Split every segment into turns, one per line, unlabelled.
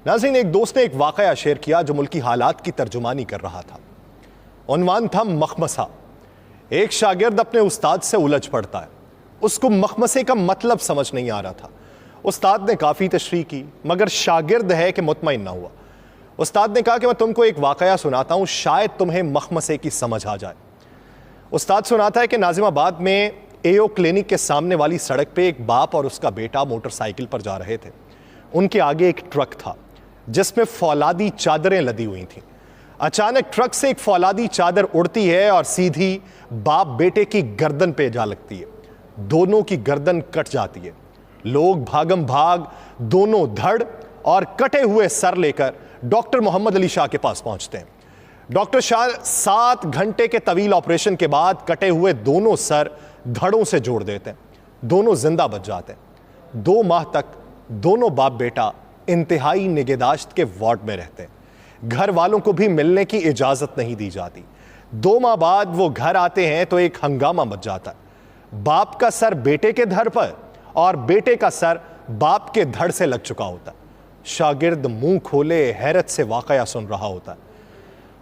नाज़रीन, एक दोस्त ने एक वाक़या शेयर किया जो मुल्की हालात की तर्जुमानी कर रहा था। उन्वान था मखमसा। एक शागिर्द अपने उस्ताद से उलझ पड़ता है। उसको मखमसे का मतलब समझ नहीं आ रहा था। उस्ताद ने काफ़ी तशरीह की, मगर शागिर्द है कि मुतमईन ना हुआ। उस्ताद ने कहा कि मैं तुमको एक वाक़या सुनाता हूँ, शायद तुम्हें मखमसे की समझ आ जाए। उस्ताद सुनाता है कि नाजिमाबाद में एओ क्लिनिक के सामने वाली सड़क पे एक बाप और उसका बेटा मोटरसाइकिल पर जा रहे थे। उनके आगे एक ट्रक था जिसमें फौलादी चादरें लदी हुई थीं। अचानक ट्रक से एक फौलादी चादर उड़ती है और सीधी बाप बेटे की गर्दन पे जा लगती है। दोनों की गर्दन कट जाती है। लोग भागम भाग दोनों धड़ और कटे हुए सर लेकर डॉक्टर मोहम्मद अली शाह के पास पहुंचते हैं। डॉक्टर शाह 7 घंटे के तवील ऑपरेशन के बाद कटे हुए दोनों सर धड़ों से जोड़ देते हैं। दोनों जिंदा बच जाते हैं। 2 माह तक दोनों बाप बेटा इंतहाई निगहदाश्त के वार्ड में रहते हैं। घर वालों को भी मिलने की इजाजत नहीं दी जाती। 2 माह बाद वो घर आते हैं तो एक हंगामा मच जाता है। बाप का सर बेटे के धड़ पर और बेटे का सर बाप के धड़ से लग चुका होता है। शागिर्द मुंह खोले हैरत से वाकया सुन रहा होता है।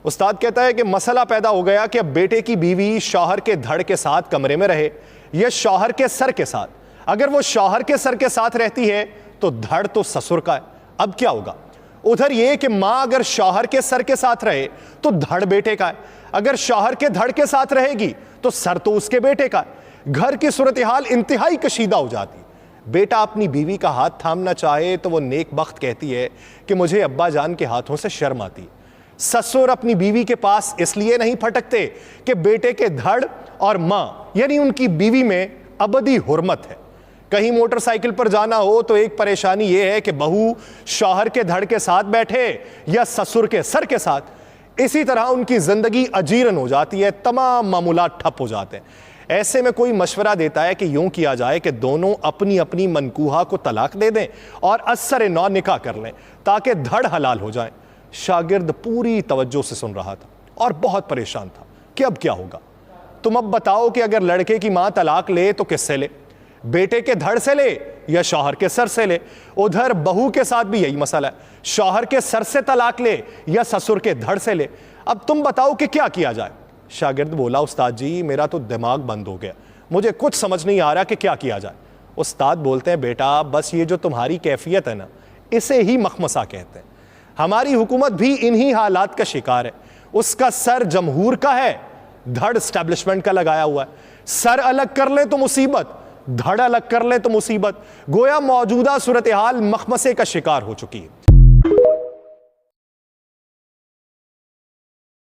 उस्ताद कहता है कि मसला पैदा हो गया कि अब बेटे की बीवी शौहर के धड़ के साथ कमरे में रहे या शौहर के सर के साथ। अगर वो शौहर के सर के साथ रहती है तो धड़ तो ससुर का है। अब क्या होगा? उधर यह कि मां अगर शौहर के सर के साथ रहे तो धड़ बेटे का है। अगर शौहर के धड़ के साथ रहेगी तो सर तो उसके बेटे का है। घर की सूरत हाल इंतहाई कशीदा हो जाती। बेटा अपनी बीवी का हाथ थामना चाहे तो वो नेक बख्त कहती है कि मुझे अब्बा जान के हाथों से शर्म आती। ससुर अपनी बीवी के पास इसलिए नहीं फटकते कि बेटे के धड़ और मां यानी उनकी बीवी में अबदी हुर्मत है। कहीं मोटरसाइकिल पर जाना हो तो एक परेशानी यह है कि बहू शौहर के धड़ के साथ बैठे या ससुर के सर के साथ। इसी तरह उनकी जिंदगी अजीरन हो जाती है, तमाम मामूलात ठप हो जाते हैं। ऐसे में कोई मशवरा देता है कि यूं किया जाए कि दोनों अपनी अपनी मनकूहा को तलाक दे दें और अस्सर नौ निकाह कर लें ताकि धड़ हलाल हो जाए। शागिर्द पूरी तवज्जो से सुन रहा था और बहुत परेशान था कि अब क्या होगा। तुम अब बताओ कि अगर लड़के की मां तलाक ले तो किससे ले? बेटे के धड़ से ले या शौहर के सर से ले? उधर बहू के साथ भी यही मसला है, शौहर के सर से तलाक ले या ससुर के धड़ से ले। अब तुम बताओ कि क्या किया जाए? शागिर्द बोला, उस्ताद जी मेरा तो दिमाग बंद हो गया, मुझे कुछ समझ नहीं आ रहा कि क्या किया जाए। उस्ताद बोलते हैं, बेटा बस ये जो तुम्हारी कैफियत है ना, इसे ही मखमसा कहते हैं। हमारी हुकूमत भी इन्हीं हालात का शिकार है। उसका सर जमहूर का है, धड़ एस्टैब्लिशमेंट का लगाया हुआ है। सर अलग कर ले तो मुसीबत, धड़ अलग कर ले तो मुसीबत। गोया मौजूदा सूरत हाल मखमसे का शिकार हो चुकी है।